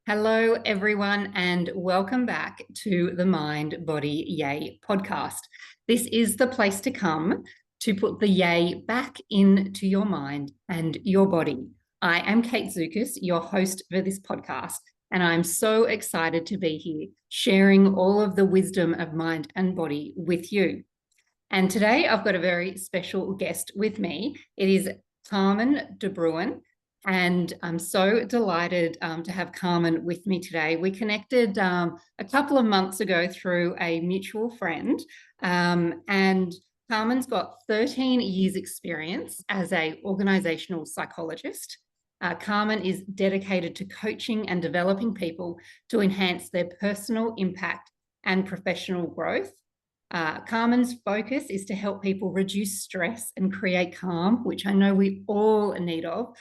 Hello, everyone, and welcome back to the Mind, Body, Yay podcast. This is the place to come to put the yay back into your mind and your body. I am Kate Zukas, your host for this podcast, and I'm so excited to be here sharing all of the wisdom of mind and body with you. And today I've got a very special guest with me. It is Carmen de Bruyn. And I'm so delighted to have Carmen with me today. We connected a couple of months ago through a mutual friend. And Carmen's got 13 years experience as an organisational psychologist. Carmen is dedicated to coaching and developing people to enhance their personal impact and professional growth. Carmen's focus is to help people reduce stress and create calm, which I know we all need of,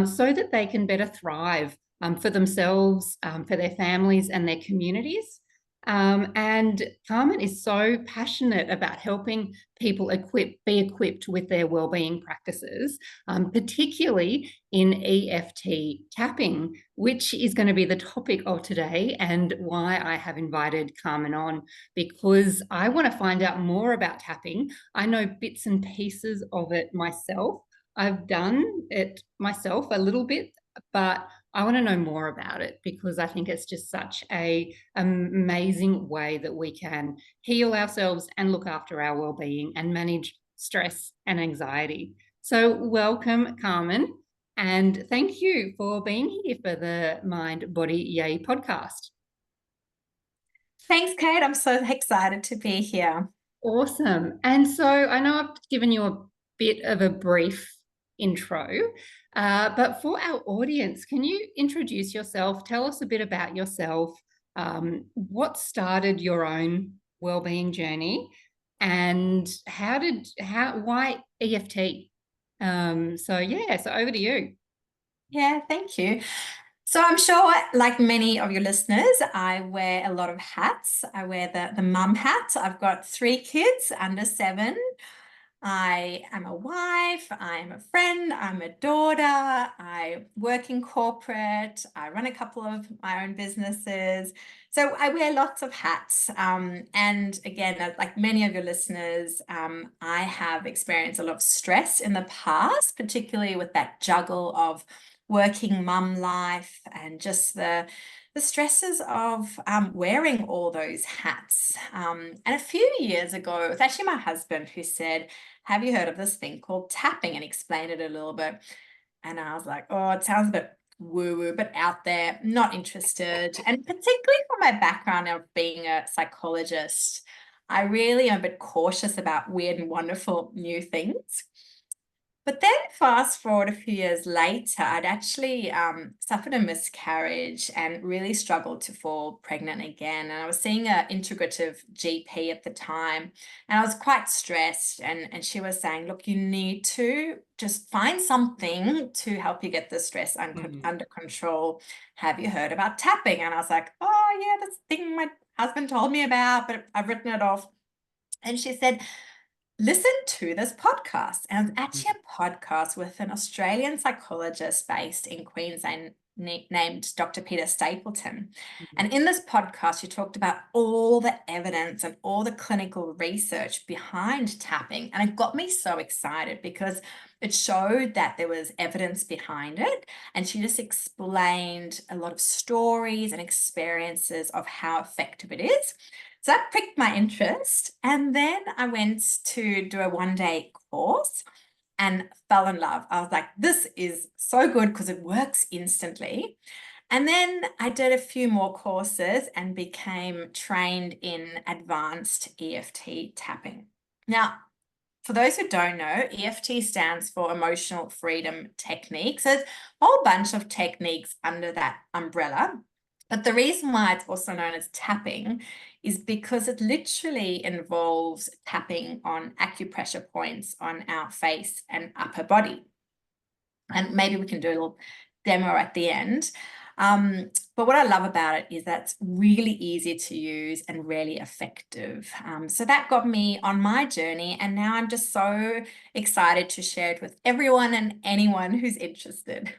so that they can better thrive for themselves, for their families and their communities. And Carmen is so passionate about helping people be equipped with their wellbeing practices, particularly in EFT tapping, which is going to be the topic of today and why I have invited Carmen on, because I want to find out more about tapping. I know bits and pieces of it myself. I've done it myself a little bit, but I want to know more about it because I think it's just such an amazing way that we can heal ourselves and look after our well-being and manage stress and anxiety. So welcome, Carmen, and thank you for being here for the Mind, Body, Yay podcast. Thanks, Kate. I'm so excited to be here. Awesome. And so I know I've given you a bit of a brief intro, but for our audience, can you introduce yourself? Tell us a bit about yourself. What started your own wellbeing journey, and why EFT? So over to you. Yeah, thank you. So I'm sure, like many of your listeners, I wear a lot of hats. I wear the mum hat. I've got 3 kids under 7. I am a wife, I'm a friend, I'm a daughter, I work in corporate, I run a couple of my own businesses. So I wear lots of hats. And again, like many of your listeners, I have experienced a lot of stress in the past, particularly with that juggle of working mum life and just the stresses of wearing all those hats. And a few years ago, it was actually my husband who said, have you heard of this thing called tapping? And explained it a little bit. And I was like, oh, it sounds a bit woo-woo, but out there, not interested. And particularly from my background of being a psychologist, I really am a bit cautious about weird and wonderful new things. But then fast forward a few years later, I'd actually suffered a miscarriage and really struggled to fall pregnant again. And I was seeing an integrative GP at the time, and I was quite stressed. And she was saying, look, you need to just find something to help you get the stress under control. Have you heard about tapping? And I was like, oh, yeah, that's the thing my husband told me about, but I've written it off. And she said, listen to this podcast. And it's actually a podcast with an Australian psychologist based in Queensland named Dr. Peter Stapleton. And in this podcast, she talked about all the evidence and all the clinical research behind tapping. And it got me so excited because it showed that there was evidence behind it. And she just explained a lot of stories and experiences of how effective it is. So that piqued my interest. And then I went to do a 1-day course and fell in love. I was like, this is so good because it works instantly. And then I did a few more courses and became trained in advanced EFT tapping. Now, for those who don't know, EFT stands for Emotional Freedom Technique. So there's a whole bunch of techniques under that umbrella. But the reason why it's also known as tapping is because it literally involves tapping on acupressure points on our face and upper body. And maybe we can do a little demo at the end. But what I love about it is that it's really easy to use and really effective. So that got me on my journey. And now I'm just so excited to share it with everyone and anyone who's interested.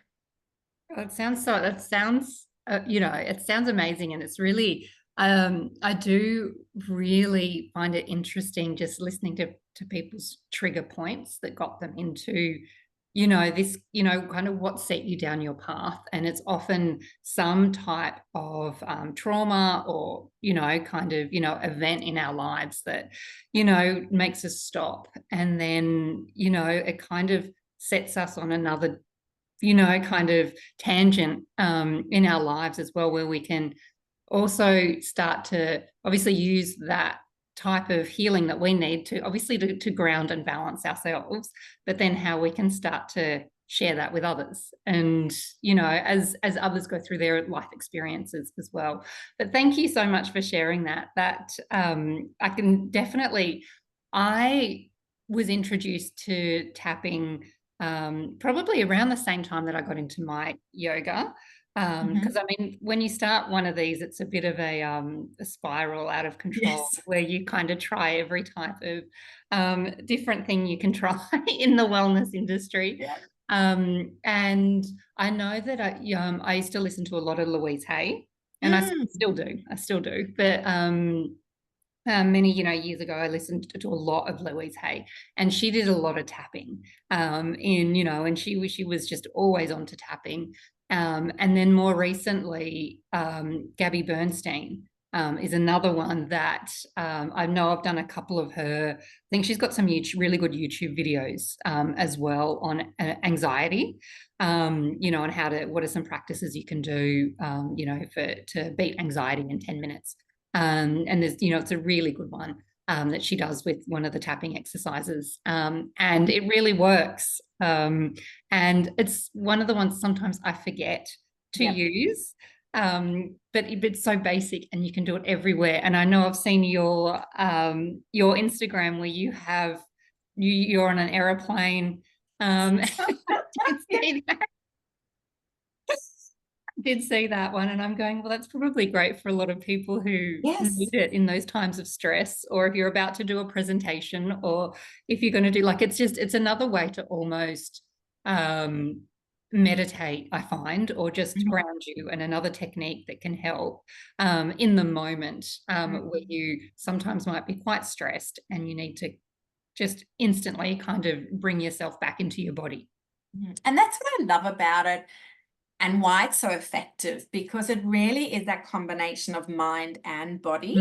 That sounds it sounds amazing, and it's really, I do really find it interesting just listening to people's trigger points that got them into, this, kind of what set you down your path. And it's often some type of trauma or, kind of, event in our lives that, makes us stop. And then, it kind of sets us on another, kind of tangent in our lives as well, where we can also start to obviously use that type of healing that we need to obviously to ground and balance ourselves, but then how we can start to share that with others, and as others go through their life experiences as well. But thank you so much for sharing that I can definitely, I was introduced to tapping probably around the same time that I got into my yoga. Because I mean, when you start one of these, it's a bit of a spiral out of control, Yes. where you kind of try every type of different thing you can try in the wellness industry. Yeah. And I know that I used to listen to a lot of Louise Hay, and I still do. I still do. But many years ago, I listened to a lot of Louise Hay, and she did a lot of tapping and she was just always on to tapping. And then more recently, Gabby Bernstein is another one that I know I've done a couple of her. I think she's got some really good YouTube videos as well on anxiety, on what are some practices you can do, to beat anxiety in 10 minutes. And there's, it's a really good one that she does with one of the tapping exercises. And it really works. And it's one of the ones sometimes I forget to use. But it's so basic, and you can do it everywhere. And I know I've seen your Instagram where you're on an aeroplane. Did see that one, and I'm going, well, that's probably great for a lot of people who need it in those times of stress, or if you're about to do a presentation, or if you're going to do it's another way to almost meditate, I find, or just ground you, and another technique that can help in the moment where you sometimes might be quite stressed and you need to just instantly kind of bring yourself back into your body. And that's what I love about it, and why it's so effective, because it really is that combination of mind and body.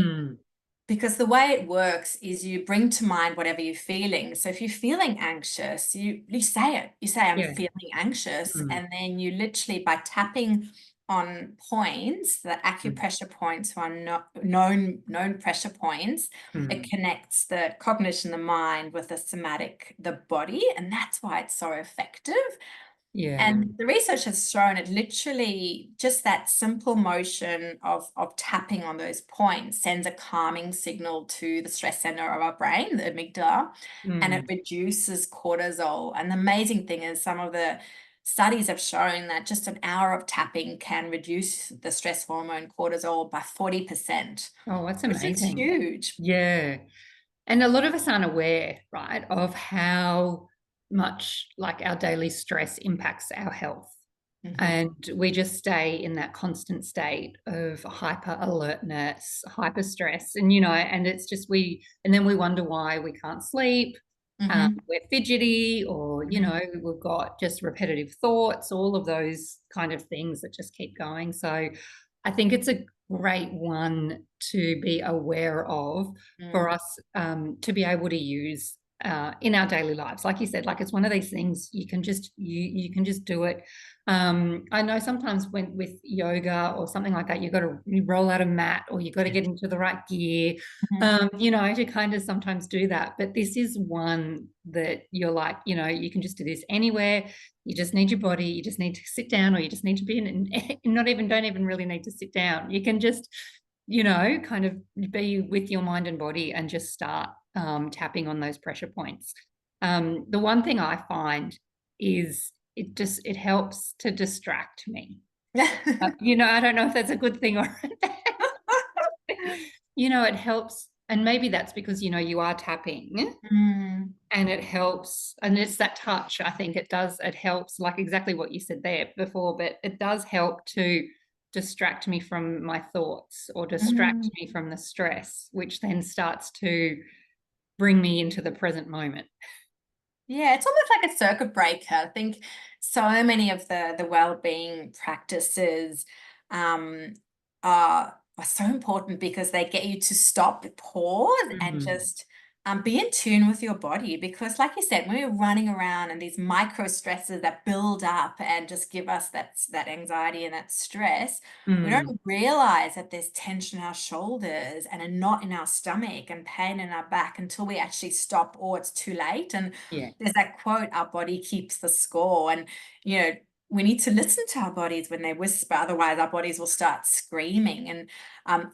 Because the way it works is you bring to mind whatever you're feeling. So if you're feeling anxious, you say it. You say, I'm feeling anxious. And then you literally, by tapping on points, the acupressure points, are known pressure points, it connects the cognition, the mind, with the somatic, the body. And that's why it's so effective. And the research has shown it literally, just that simple motion of tapping on those points sends a calming signal to the stress center of our brain, the amygdala, and it reduces cortisol. And the amazing thing is, some of the studies have shown that just an hour of tapping can reduce the stress hormone cortisol by 40%. Oh, that's amazing. Which is huge. Yeah. And a lot of us aren't aware, right, of how much our daily stress impacts our health. And we just stay in that constant state of hyper alertness, hyper stress. And, and it's just and then we wonder why we can't sleep. We're fidgety, or, we've got just repetitive thoughts, all of those kind of things that just keep going. So I think it's a great one to be aware of for us to be able to use in our daily lives. Like you said, it's one of these things you can just do it. I know sometimes with yoga or something like that, you roll out a mat, or you got to get into the right gear, to kind of sometimes do that. But this is one that you're you can just do this anywhere. You just need your body. You just need to sit down, or you just need to be don't even really need to sit down. You can just, kind of be with your mind and body and just start tapping on those pressure points. The one thing I find is it helps to distract me. I don't know if that's a good thing or bad. It helps. And maybe that's because, you are tapping and it helps. And it's that touch. I think it helps, like exactly what you said there before, but it does help to distract me from my thoughts or distract Mm. me from the stress, which then starts to bring me into the present moment. Yeah, it's almost like a circuit breaker. I think so many of the well-being practices um, are so important because they get you to stop, pause, and Mm. just be in tune with your body. Because, like you said, when we're running around and these micro stresses that build up and just give us that anxiety and that stress, we Mm. don't realize that there's tension in our shoulders and a knot in our stomach and pain in our back until we actually stop or it's too late. And Yeah. there's that quote, our body keeps the score. And, you know, we need to listen to our bodies when they whisper, otherwise our bodies will start screaming. And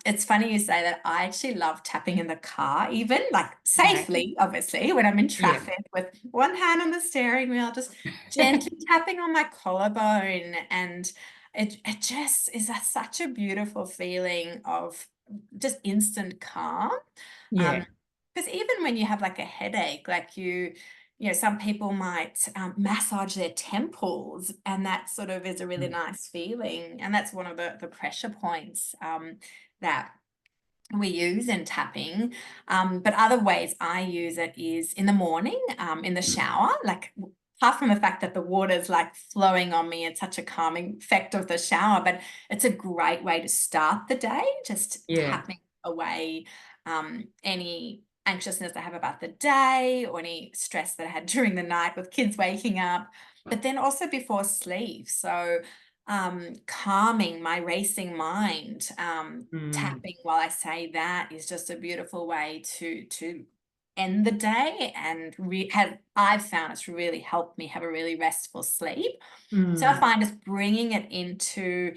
it's funny you say that. I actually love tapping in the car, even like Okay. safely, obviously, when I'm in Yeah. traffic with one hand on the steering wheel, just gently tapping on my collarbone. And it just is such a beautiful feeling of just instant calm. Yeah. Because even when you have like a headache, like you know, some people might massage their temples, and that sort of is a really Mm. nice feeling. And that's one of the pressure points that we use in tapping. But other ways I use it is in the morning, in the shower, like apart from the fact that the water's like flowing on me, it's such a calming effect of the shower, but it's a great way to start the day, just Yeah. tapping away any anxiousness I have about the day or any stress that I had during the night with kids waking up, but then also before sleep. So calming my racing mind, Mm. tapping while I say that is just a beautiful way to end the day, and I've found it's really helped me have a really restful sleep. So I Mm. find just bringing it into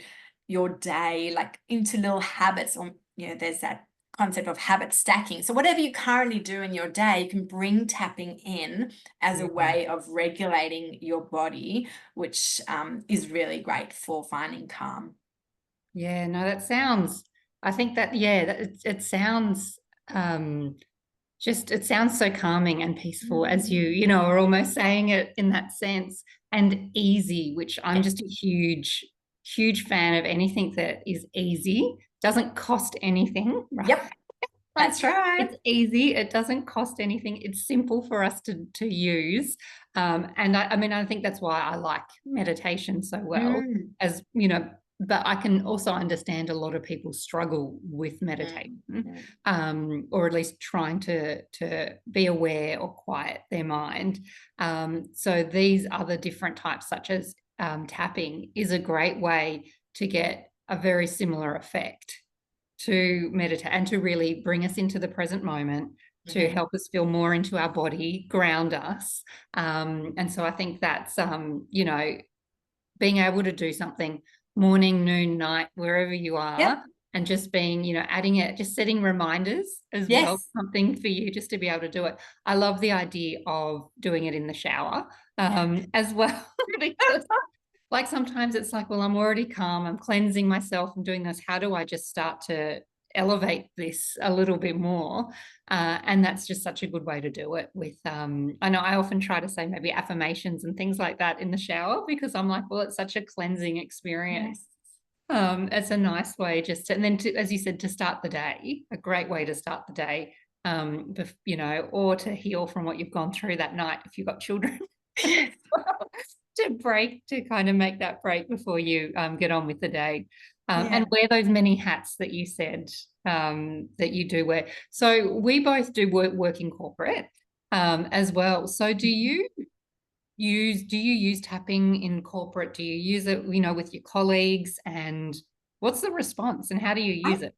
your day, like into little habits, or you know, there's that concept of habit stacking. So whatever you currently do in your day, you can bring tapping in as a Yeah. way of regulating your body, which is really great for finding calm. Yeah, no, that sounds, I think that, yeah, that it sounds, um, just, it sounds so calming and peaceful as you know, are almost saying it in that sense, and easy, which I'm Yeah. just a huge fan of anything that is easy, doesn't cost anything, right? Yep, Like, that's right. it's easy, it doesn't cost anything, it's simple for us to use. And I mean, I think that's why I like meditation so well, Mm, as you know, but I can also understand a lot of people struggle with meditation, mm, mm, or at least trying to be aware or quiet their mind. So these other different types, such as tapping, is a great way to get a very similar effect, to meditate and to really bring us into the present moment, to mhm. help us feel more into our body, ground us. And so I think that's, you know, being able to do something morning, noon, night, wherever you Yep. are, and just being, you know, adding it, just setting reminders as well, Yes. something for you just to be able to do it. I love the idea of doing it in the shower, as well, because like sometimes it's like, well, I'm already calm, I'm cleansing myself, I'm doing this. How do I just start to elevate this a little bit more? And that's just such a good way to do it with, I know I often try to say maybe affirmations and things like that in the shower, because I'm like, well, it's such a cleansing experience. Yes. It's a nice way just to, and then to, as you said, to start the day, a great way to start the day, you know, or to heal from what you've gone through that night if you've got children. Yes. To break, to kind of make that break before you get on with the day, Yeah. and wear those many hats that you said, that you do wear. So we both do work in corporate, as well. So do you use tapping in corporate? Do you use it, you know, with your colleagues, and what's the response and how do you I use it?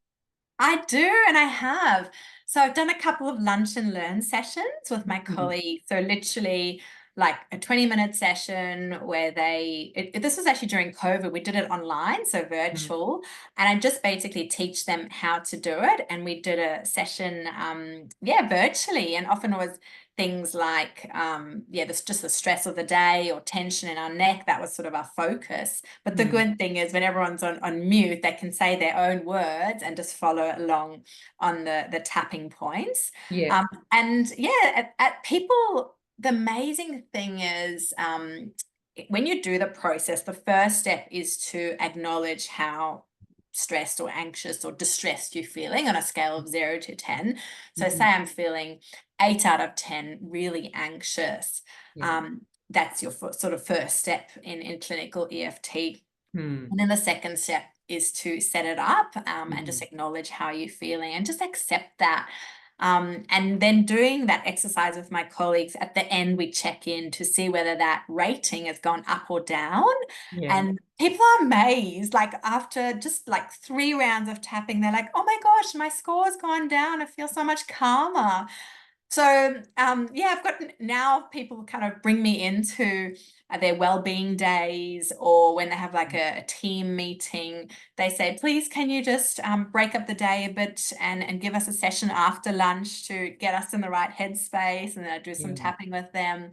I do, and I have. So I've done a couple of lunch and learn sessions with my Mm. colleagues. So literally like a 20-minute session where this was actually during COVID. We did it online, so Mm. virtual, and I just basically teach them how to do it. And we did a session, yeah, virtually, and often it was things like, yeah, this just the stress of the day or tension in our neck. That was sort of our focus. But the Mm. good thing is when everyone's on mute, they can say their own words and just follow along on the tapping points. Yeah. And yeah, at people, the amazing thing is when you do the process, the first step is to acknowledge how stressed or anxious or distressed you're feeling on a scale of 0 to 10. So say I'm feeling 8 out of 10, really anxious. Yeah. That's your sort of first step in clinical EFT. And then the second step is to set it up and just acknowledge how you're feeling and just accept that. And then doing that exercise with my colleagues, at the end, we check in to see whether that rating has gone up or down. Yeah. And people are amazed, like after just like 3 rounds of tapping, they're like, oh my gosh, my score's gone down. I feel so much calmer. So yeah, I've got now people kind of bring me into their well-being days, or when they have like a team meeting, they say, please, can you just break up the day a bit and give us a session after lunch to get us in the right headspace, and then I do some tapping with them.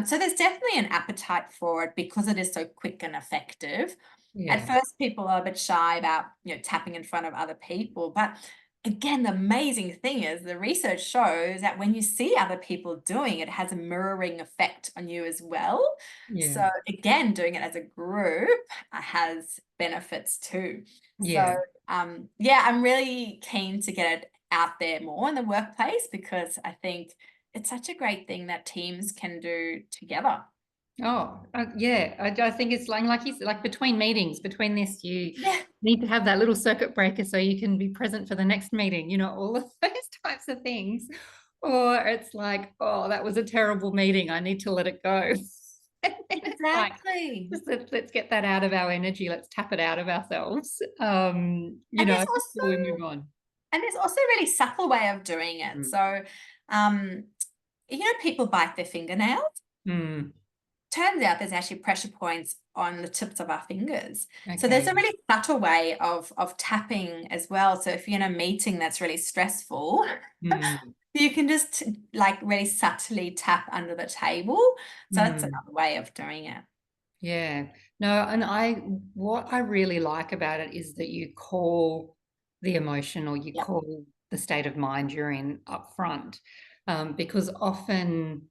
So there's definitely an appetite for it because it is so quick and effective. At first, people are a bit shy about, tapping in front of other people, but again, the amazing thing is the research shows that when you see other people doing it, it has a mirroring effect on you as well. So again, doing it as a group has benefits too. So yeah, I'm really keen to get it out there more in the workplace because I think it's such a great thing that teams can do together. Oh, yeah. I think it's like you said, like between meetings, between this, you Yeah. need to have that little circuit breaker so you can be present for the next meeting, all of those types of things. Or it's like, oh, that was a terrible meeting. I need to let it go. And then it's like, Exactly. just let's get that out of our energy. Let's tap it out of ourselves, And there's before we move on. also a really subtle way of doing it. So, people bite their fingernails. Turns out there's actually pressure points on the tips of our fingers. Okay. So there's a really subtle way of tapping as well. So if you're in a meeting that's really stressful, you can just like really subtly tap under the table. So that's another way of doing it. Yeah. No, and what I really like about it is that you call the emotion, or you call the state of mind you're in up front. Because often,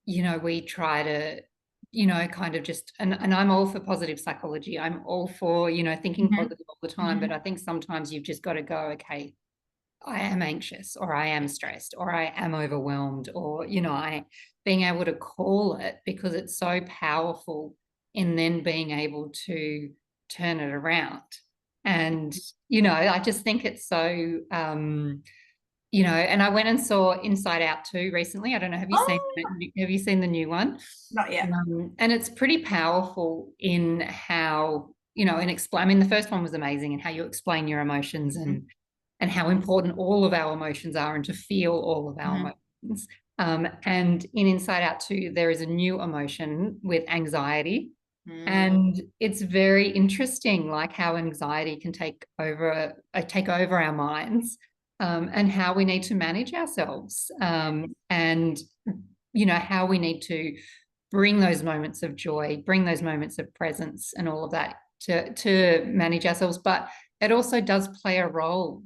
we try to, kind of just, and I'm all for positive psychology. I'm all for, thinking positive all the time. But I think sometimes you've just got to go, okay, I am anxious, or I am stressed, or I am overwhelmed, or, being able to call it, because it's so powerful in then being able to turn it around. And, I just think it's so, and I went and saw Inside Out 2 recently. I don't know, have you seen the new one? Not yet. And it's pretty powerful in how, I mean, the first one was amazing, and how you explain your emotions and how important all of our emotions are, and to feel all of our emotions. And in Inside Out 2, there is a new emotion with anxiety. And it's very interesting, like how anxiety can take over our minds, and how we need to manage ourselves, and how we need to bring those moments of joy, bring those moments of presence, and all of that to manage ourselves. But it also does play a role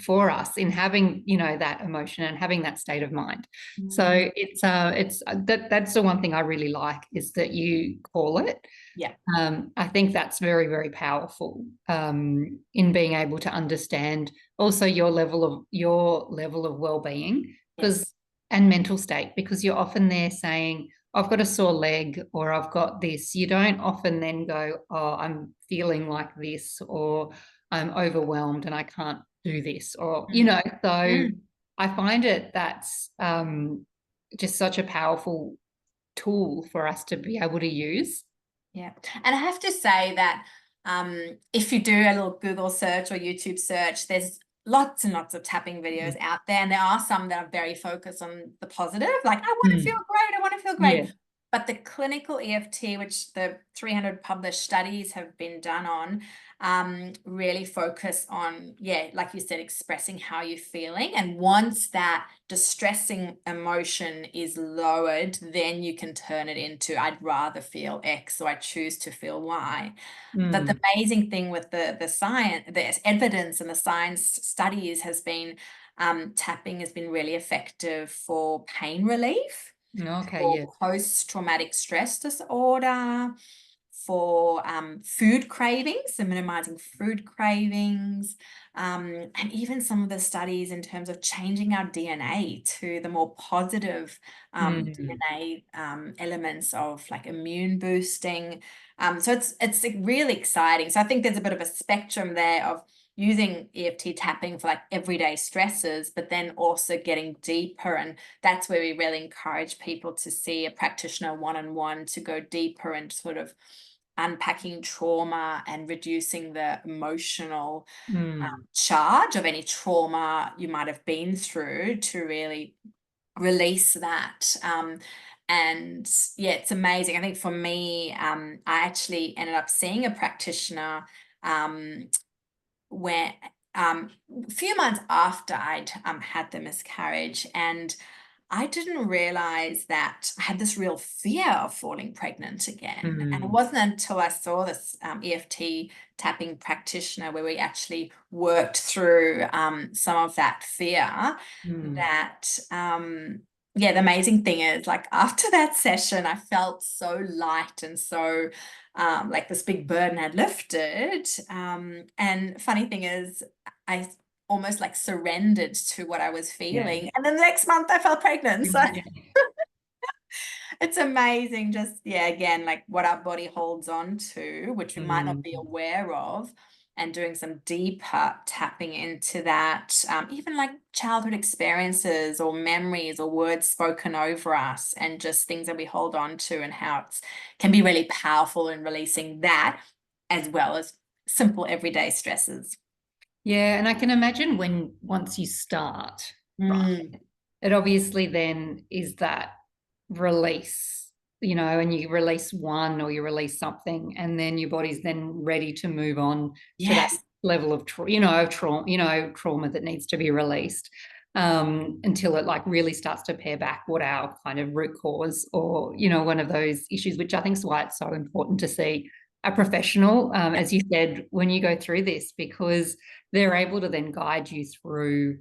for us in having that emotion and having that state of mind. So it's that's the one thing I really like, is that you call it. I think that's very, very powerful in being able to understand also your level of well-being, and mental state, because you're often there saying, I've got a sore leg, or I've got this. You don't often then go, oh, I'm feeling like this, or I'm overwhelmed and I can't do this, or, so I find that's just such a powerful tool for us to be able to use. Yeah. And I have to say that if you do a little Google search or YouTube search, there's lots and lots of tapping videos out there. And there are some that are very focused on the positive, like, I want to feel great, I want to feel great. But the clinical EFT, which the 300 published studies have been done on, really focus on, like you said, expressing how you're feeling. And once that distressing emotion is lowered, then you can turn it into, I'd rather feel X, or I choose to feel Y. But the amazing thing with the science, the evidence and the science studies has been, tapping has been really effective for pain relief, for post-traumatic stress disorder, for food cravings, so minimizing food cravings, and even some of the studies in terms of changing our DNA to the more positive DNA elements of like immune boosting. So it's really exciting. So I think there's a bit of a spectrum there of using EFT tapping for like everyday stresses, but then also getting deeper. And that's where we really encourage people to see a practitioner one-on-one to go deeper and sort of unpacking trauma and reducing the emotional charge of any trauma you might have been through to really release that. And yeah, it's amazing. I think for me, I actually ended up seeing a practitioner where a few months after I'd had the miscarriage, and I didn't realize that I had this real fear of falling pregnant again. And it wasn't until I saw this EFT tapping practitioner where we actually worked through some of that fear that, yeah, the amazing thing is like after that session, I felt so light and so like this big burden had lifted. And funny thing is, I almost like surrendered to what I was feeling. And then the next month I felt pregnant. So it's amazing just, yeah, again, like what our body holds on to, which we might not be aware of, and doing some deeper tapping into that, even like childhood experiences or memories or words spoken over us and just things that we hold on to, and how it can be really powerful in releasing that as well as simple everyday stresses. Yeah, and I can imagine once you start, right, it obviously then is that release, and you release one or you release something, and then your body's then ready to move on to that level of trauma that needs to be released, until it like really starts to pare back what our kind of root cause, or one of those issues, which I think is why it's so important to see a professional, as you said, when you go through this, because they're able to then guide you through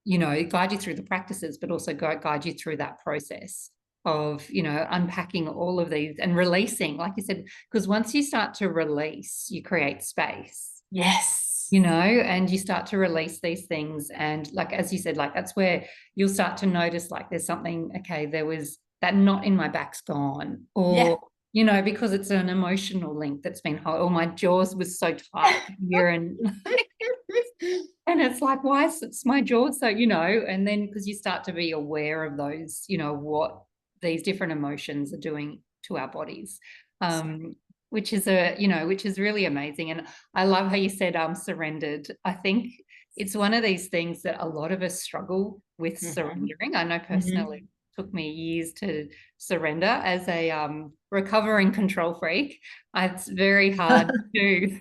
the practices, but also guide you through that process of, unpacking all of these and releasing, like you said, because once you start to release, you create space. Yes. And you start to release these things. And like, as you said, like that's where you'll start to notice like there's something, okay, there was that knot in my back's gone, or, because it's an emotional link that's been, oh, my jaws was so tight here, and and it's like, why is it's my jaw so, and then because you start to be aware of those, what these different emotions are doing to our bodies, which is really amazing. And I love how you said surrendered. I think it's one of these things that a lot of us struggle with surrendering. I know personally it took me years to surrender as a recovering control freak. It's very hard to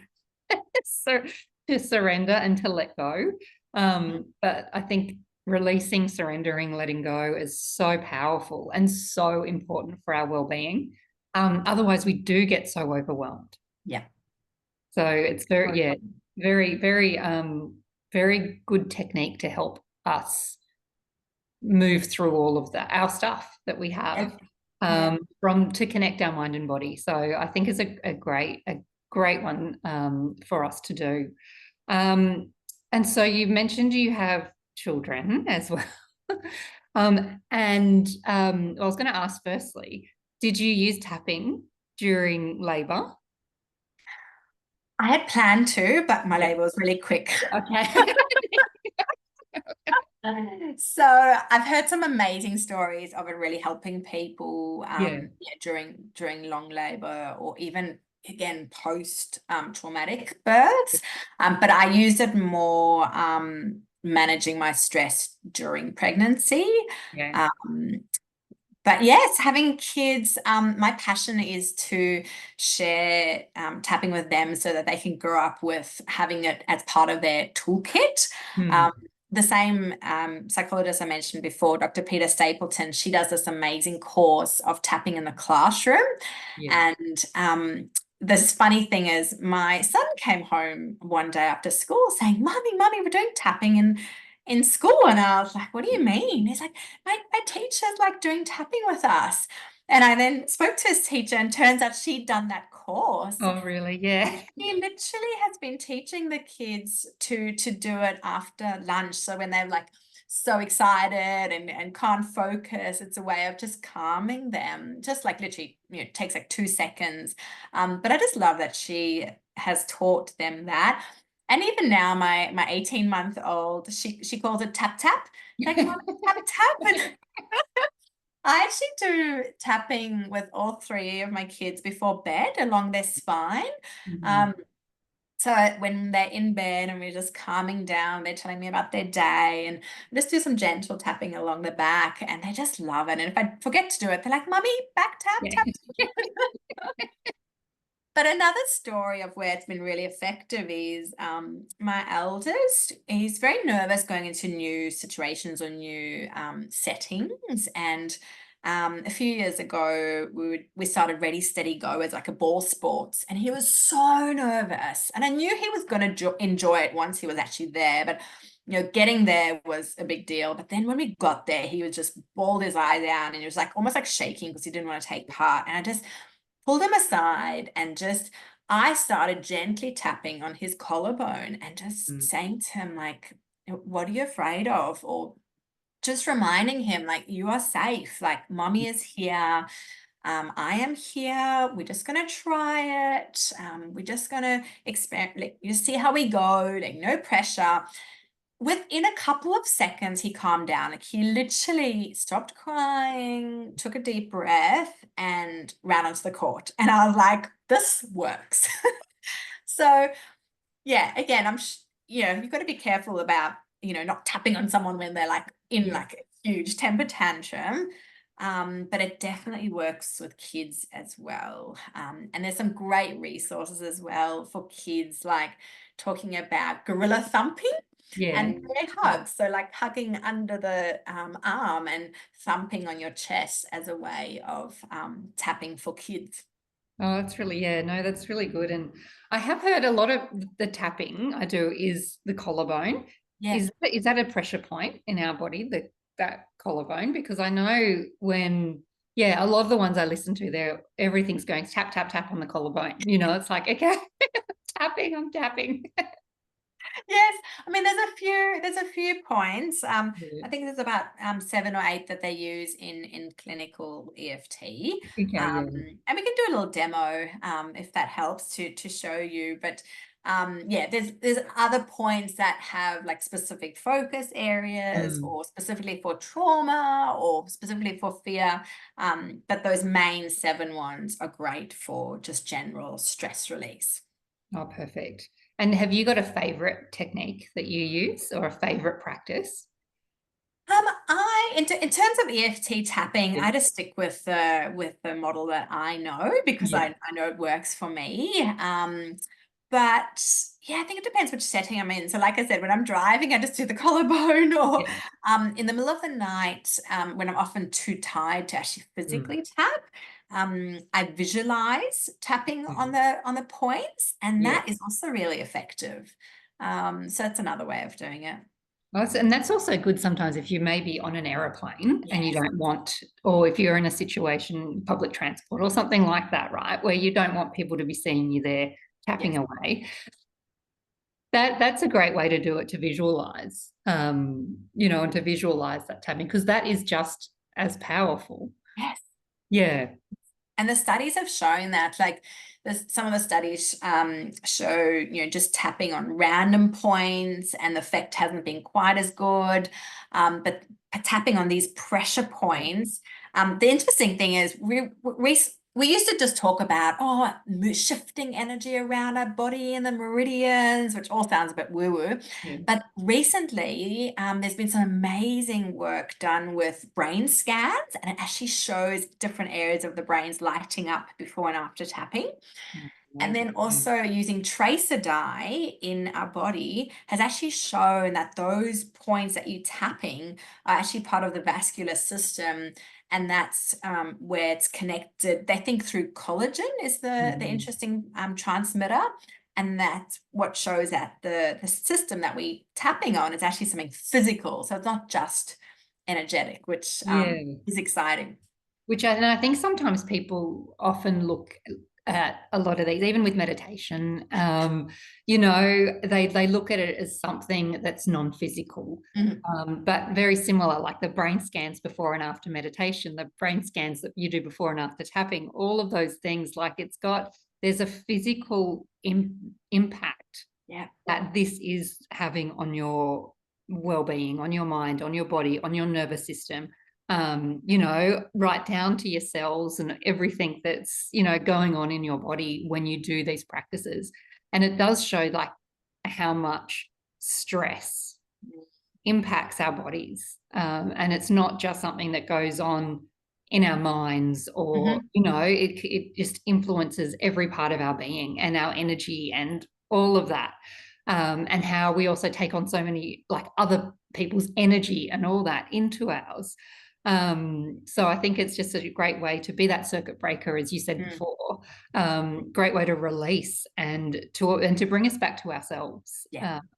surrender and to let go. But I think releasing, surrendering, letting go is so powerful and so important for our well-being. Otherwise, we do get so overwhelmed. Yeah. So it's very, very, very, very good technique to help us move through all of our stuff that we have, to connect our mind and body. So I think it's a great one for us to do. And so you mentioned you have children as well. And I was going to ask firstly, did you use tapping during labor? I had planned to, but my labor was really quick. Okay. So I've heard some amazing stories of it really helping people during long labor, or even again post traumatic births, but I used it more managing my stress during pregnancy. But yes, having kids, my passion is to share tapping with them so that they can grow up with having it as part of their toolkit. The same psychologist I mentioned before, Dr. Peter Stapleton, she does this amazing course of tapping in the classroom. And this funny thing is, my son came home one day after school saying, Mommy, we're doing tapping in school. And I was like, what do you mean? He's like, my teacher's like doing tapping with us. And I then spoke to his teacher, and turns out she'd done that course. Oh, really? Yeah. He literally has been teaching the kids to do it after lunch. So when they're like so excited and can't focus, it's a way of just calming them. Just like literally, it takes like 2 seconds. But I just love that she has taught them that. And even now, my 18-month-old, she calls it tap tap. Like, "Mom, tap tap." And I actually do tapping with all three of my kids before bed along their spine. Mhm. Um, so when they're in bed and we're just calming down, they're telling me about their day, and just do some gentle tapping along the back, and they just love it. And if I forget to do it, they're like, "Mummy, back tap, Yeah. tap." But another story of where it's been really effective is my eldest. He's very nervous going into new situations or new settings. And a few years ago, we started Ready, Steady, Go as like a ball sports. And he was so nervous. And I knew he was going to enjoy it once he was actually there. But getting there was a big deal. But then when we got there, he was just bawled his eyes out, and he was like almost like shaking because he didn't want to take part. And I just pulled him aside, and just I started gently tapping on his collarbone and just Mm. saying to him, like, "What are you afraid of?" Or just reminding him, like, "You are safe. Like, mommy is here. I am here. We're just gonna try it. We're just gonna experiment. Like, you see how we go. Like, no pressure." Within a couple of seconds, he calmed down. Like, he literally stopped crying, took a deep breath, and ran onto the court. And I was like, this works. So yeah, again, you've got to be careful about, not tapping on someone when they're like in Yeah. like a huge temper tantrum. But it definitely works with kids as well. And there's some great resources as well for kids, like talking about gorilla thumping Yeah. and bear hugs. So like hugging under the arm and thumping on your chest as a way of tapping for kids. Oh, that's really, yeah, no, that's really good. And I have heard a lot of the tapping I do is the collarbone. Yeah. Is that a pressure point in our body, that collarbone? Because I know when, yeah, a lot of the ones I listen to, everything's going tap, tap, tap on the collarbone. It's like, okay, tapping, I'm tapping. Yes, I mean there's a few points. Yeah. I think there's about 7 or 8 that they use in clinical EFT. Okay, yeah. And we can do a little demo if that helps to show you. But yeah, there's other points that have like specific focus areas, Mm. or specifically for trauma, or specifically for fear. But those main 7 ones are great for just general stress release. Oh, perfect. And have you got a favorite technique that you use or a favorite practice? In terms of EFT tapping, Yeah. I just stick with the model that I know, because Yeah. I know it works for me. But yeah, I think it depends which setting I'm in. So like I said, when I'm driving, I just do the collarbone, or Yeah. in the middle of the night, when I'm often too tired to actually Mm. physically tap, I visualize tapping on Mhm. the points, and Yeah. that is also really effective. So that's another way of doing it. And that's also good sometimes if you may be on an aeroplane and you Yes. don't want, or if you're in a situation, public transport or something like that, right, where you don't want people to be seeing you there tapping Yes. away. That's a great way to do it, to visualize, and to visualize that tapping, because that is just as powerful. Yes. Yeah. And the studies have shown that, like, some of the studies show, just tapping on random points, and the effect hasn't been quite as good. But tapping on these pressure Yeah. points, the interesting thing is we used to just talk about, shifting energy around our body and the meridians, which all sounds a bit woo-woo. Yeah. But recently, there's been some amazing work done with brain scans, and it actually shows different areas of the brains lighting up before and after tapping. And then Amazing. Yeah. also using tracer dye in our body has actually shown that those points that you're tapping are actually part of the vascular system. And that's where it's connected. They think through collagen is the Mhm. interesting transmitter. And that's what shows that the system that we tapping on is actually something physical. So it's not just energetic, which Yeah. is exciting. And I think sometimes people often look at a lot of these, even with meditation, they look at it as something that's non-physical. But very similar, like the brain scans before and after meditation, the brain scans that you do before and after tapping, all of those things, like there's a physical impact that this is having on your well-being, on your mind, on your body, on your nervous system, right down to your cells and everything that's, going on in your body when you do these practices. And it does show like how much stress impacts our bodies. And it's not just something that goes on in our minds or, it just influences every part of our being and our energy and all of that. And how we also take on so many like other people's energy and all that into ours. So I think it's just a great way to be that circuit breaker, as you said before. Great way to release and to bring us back to ourselves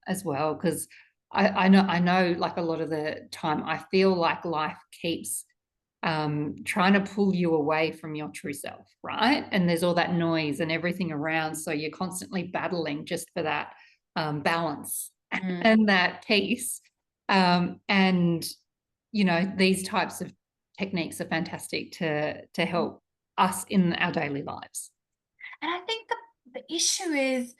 as well. Because I know like a lot of the time I feel like life keeps trying to pull you away from your true self, right? And there's all that noise and everything around. So you're constantly battling just for that balance and that peace. And these types of techniques are fantastic to help us in our daily lives. And I think the issue is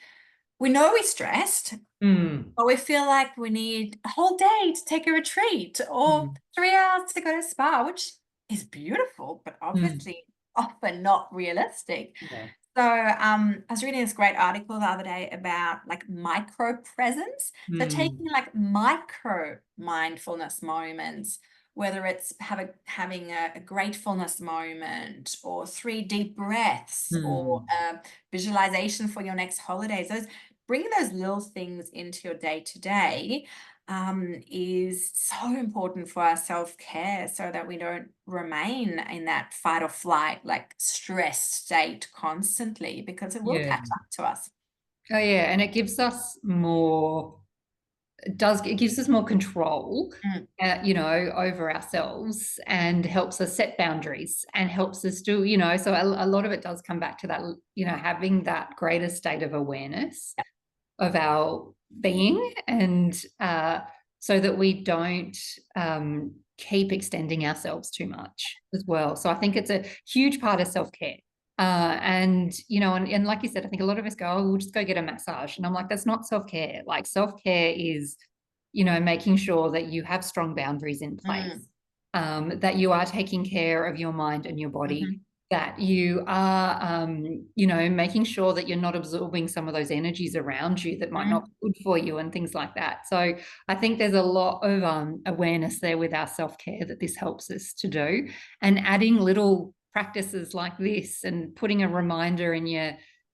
we know we're stressed, but we feel like we need a whole day to take a retreat or 3 hours to go to spa, which is beautiful, but obviously often not realistic. Yeah. So I was reading this great article the other day about like micro presence. So taking like micro mindfulness moments, whether it's having a gratefulness moment or 3 deep breaths or visualization for your next holidays. Bringing those little things into your day to day is so important for our self-care so that we don't remain in that fight or flight, like stress state constantly, because it will catch up to us. Oh yeah, and it gives us more control over ourselves and helps us set boundaries and helps us do, so a lot of it does come back to that, having that greater state of awareness of our being, and so that we don't keep extending ourselves too much as well. So I think it's a huge part of self-care. And like you said, I think a lot of us go, oh, we'll just go get a massage. And I'm like, that's not self-care. Like self-care is, making sure that you have strong boundaries in place, that you are taking care of your mind and your body, that you are, making sure that you're not absorbing some of those energies around you that might not be good for you and things like that. So I think there's a lot of awareness there with our self-care that this helps us to do, and adding little practices like this and putting a reminder in your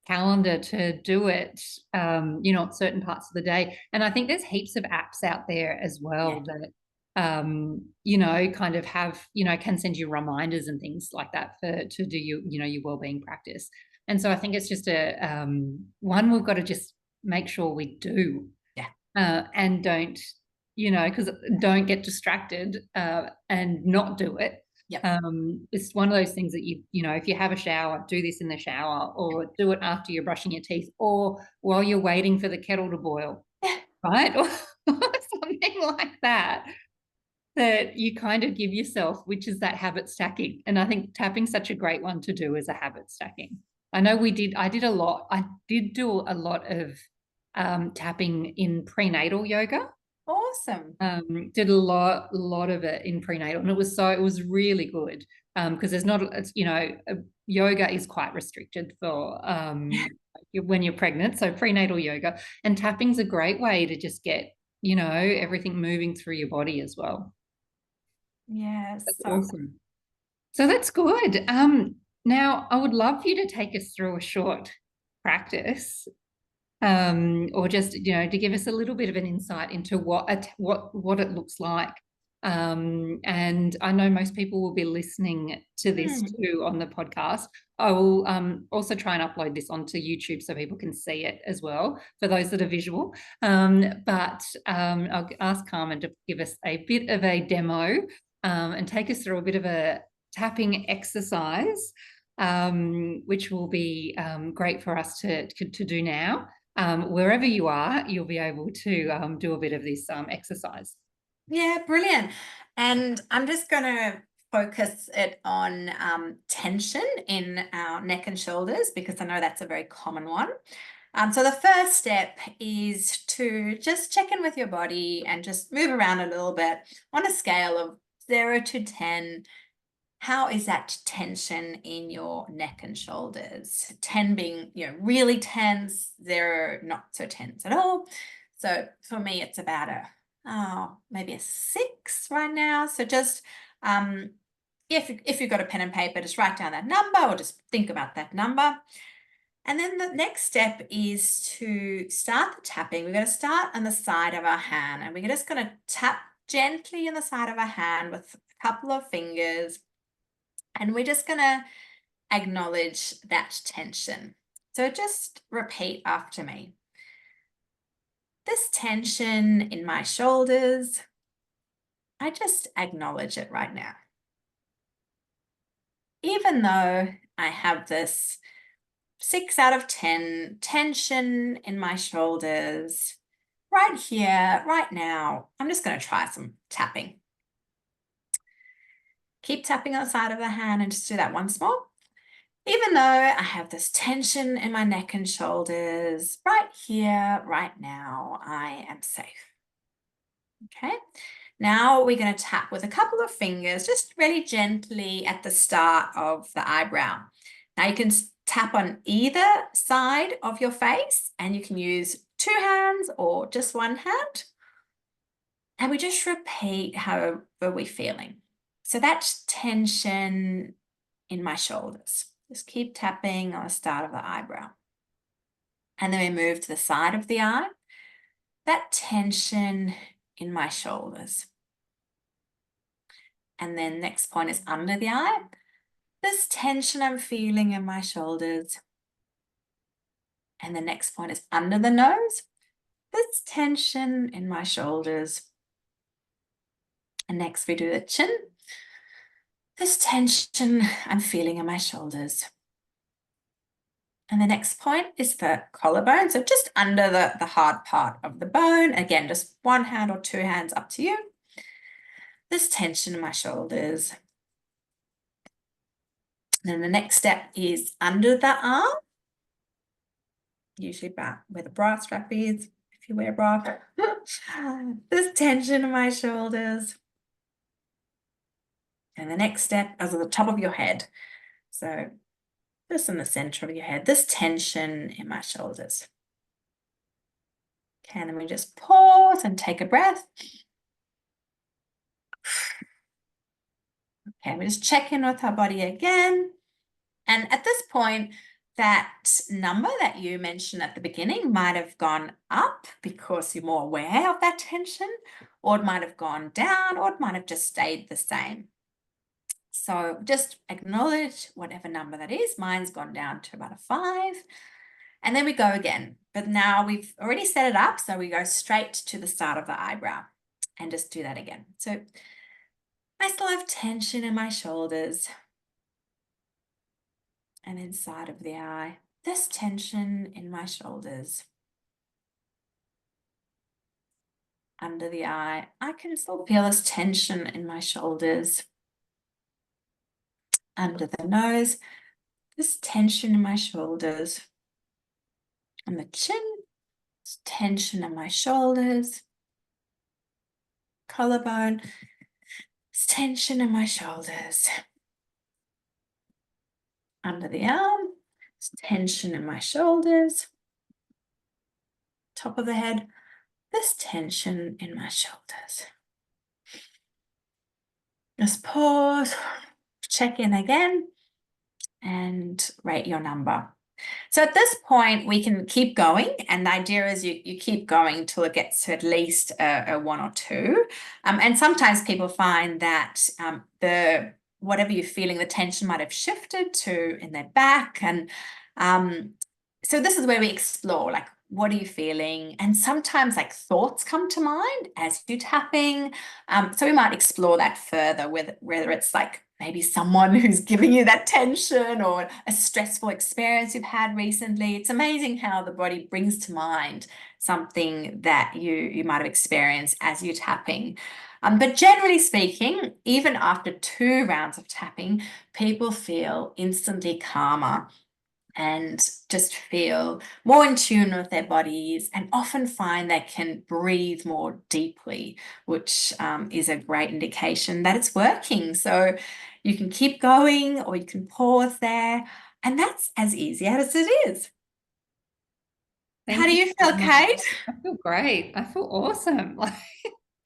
calendar to do it, at certain parts of the day. And I think there's heaps of apps out there as well that kind of have, can send you reminders and things like that to do your well-being practice. And so I think it's just one we've got to just make sure we do, and don't, because don't get distracted and not do it. It's one of those things that if you have a shower, do this in the shower, or do it after you're brushing your teeth, or while you're waiting for the kettle to boil, right? Or something like that you kind of give yourself, which is that habit stacking. And I think tapping's such a great one to do as a habit stacking. I know I did do a lot of tapping in prenatal yoga. Awesome. Did a lot of it in prenatal, and it was really good, because there's not, yoga is quite restricted for when you're pregnant. So prenatal yoga and tapping's a great way to just get, everything moving through your body as well. Yes. That's awesome. So that's good. Now I would love for you to take us through a short practice, or just, to give us a little bit of an insight into what it looks like. And I know most people will be listening to this too on the podcast. I will also try and upload this onto YouTube so people can see it as well, for those that are visual. But I'll ask Carmen to give us a bit of a demo and take us through a bit of a tapping exercise, which will be great for us to do now. Wherever you are, you'll be able to do a bit of this exercise. Yeah, brilliant. And I'm just going to focus it on tension in our neck and shoulders, because I know that's a very common one. So the first step is to just check in with your body and just move around a little bit on a scale of 0 to 10. How is that tension in your neck and shoulders? 10 being, really tense, 0 not so tense at all. So for me, it's about maybe a 6 right now. So just if you've got a pen and paper, just write down that number or just think about that number. And then the next step is to start the tapping. We're going to start on the side of our hand, and we're just going to tap gently in the side of our hand with a couple of fingers. And we're just going to acknowledge that tension. So just repeat after me. This tension in my shoulders, I just acknowledge it right now. Even though I have this 6 out of 10 tension in my shoulders, right here, right now, I'm just going to try some tapping. Keep tapping on the side of the hand and just do that once more. Even though I have this tension in my neck and shoulders, right here, right now, I am safe. Okay, now we're going to tap with a couple of fingers, just really gently at the start of the eyebrow. Now you can tap on either side of your face, and you can use 2 hands or just 1 hand. And we just repeat however we're feeling. So that's tension in my shoulders. Just keep tapping on the start of the eyebrow. And then we move to the side of the eye. That tension in my shoulders. And then next point is under the eye. This tension I'm feeling in my shoulders. And the next point is under the nose. This tension in my shoulders. And next we do the chin. This tension I'm feeling in my shoulders. And the next point is the collarbone. So just under the hard part of the bone. Again, just 1 hand or 2 hands, up to you. This tension in my shoulders. Then the next step is under the arm. Usually about where the bra strap is, if you wear a bra. This tension in my shoulders. And the next step is at the top of your head. So just in the center of your head, this tension in my shoulders. Okay, and then we just pause and take a breath. Okay, we just check in with our body again. And at this point, that number that you mentioned at the beginning might have gone up because you're more aware of that tension, or it might have gone down, or it might have just stayed the same. So just acknowledge whatever number that is. Mine's gone down to about a 5. And then we go again. But now we've already set it up, so we go straight to the start of the eyebrow and just do that again. So I still have tension in my shoulders and inside of the eye. This tension in my shoulders. Under the eye, I can still feel this tension in my shoulders. Under the nose, this tension in my shoulders. On the chin, this tension in my shoulders. Collarbone, this tension in my shoulders. Under the arm, this tension in my shoulders. Top of the head, this tension in my shoulders. Just pause, check in again, and rate your number. So at this point, we can keep going, and the idea is you keep going till it gets to at least a 1 or 2. And sometimes people find that whatever you're feeling, the tension might have shifted to in their back. And so this is where we explore, like, what are you feeling? And sometimes like thoughts come to mind as you're tapping. So we might explore that further, whether it's like maybe someone who's giving you that tension or a stressful experience you've had recently. It's amazing how the body brings to mind something that you might have experienced as you're tapping. But generally speaking, even after 2 rounds of tapping, people feel instantly calmer and just feel more in tune with their bodies, and often find they can breathe more deeply, which is a great indication that it's working. So you can keep going or you can pause there, and that's as easy as it is. How Thank do you you so feel, much. Kate? I feel great. I feel awesome. Like,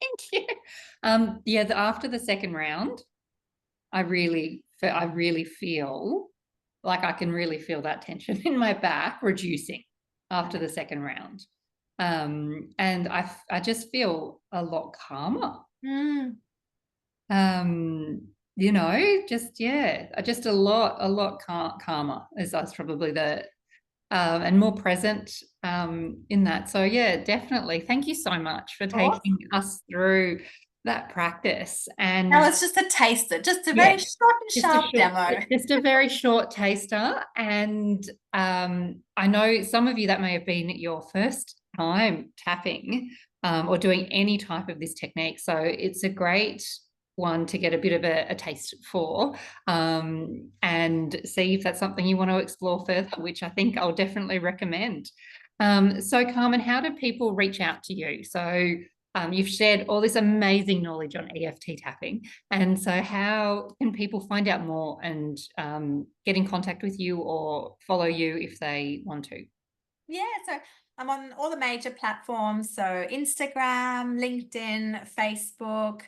thank you. Yeah, after the second round, I really feel like I can really feel that tension in my back reducing after the second round. And I just feel a lot calmer. Mm. Just a lot calmer is that's probably the and more present in that. So yeah, definitely. Thank you so much for taking Awesome. us through that practice. That And was just a taster, just a yeah, very short and sharp demo. just a very short taster. And I know some of you that may have been your first time tapping or doing any type of this technique. So it's a great one to get a bit of a taste for and see if that's something you want to explore further, which I think I'll definitely recommend. So Carmen, how do people reach out to you? So you've shared all this amazing knowledge on EFT tapping. And so how can people find out more and get in contact with you or follow you if they want to? Yeah, so I'm on all the major platforms, so Instagram, LinkedIn, Facebook.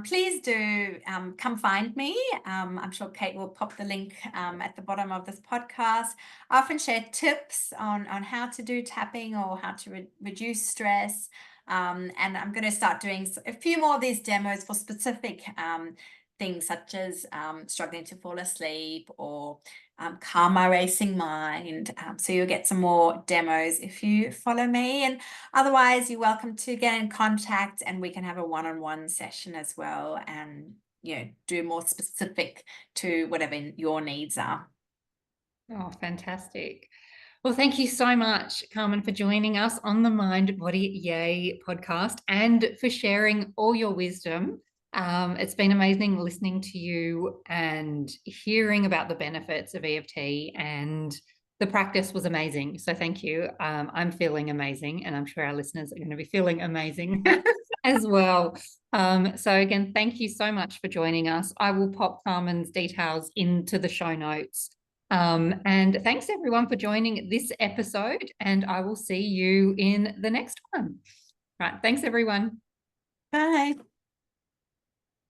Please do come find me. I'm sure Kate will pop the link at the bottom of this podcast. I often share tips on how to do tapping or how to reduce stress. And I'm going to start doing a few more of these demos for specific things, such as struggling to fall asleep or calm my racing mind. So you'll get some more demos if you follow me. And otherwise, you're welcome to get in contact and we can have a one-on-one session as well, and do more specific to whatever your needs are. Oh, fantastic. Well, thank you so much, Carmen, for joining us on the Mind, Body, Yay podcast and for sharing all your wisdom. It's been amazing listening to you and hearing about the benefits of EFT, and the practice was amazing. So thank you. I'm feeling amazing, and I'm sure our listeners are going to be feeling amazing as well. So again, thank you so much for joining us. I will pop Carmen's details into the show notes. And thanks everyone for joining this episode, and I will see you in the next one. Right. Thanks everyone. Bye.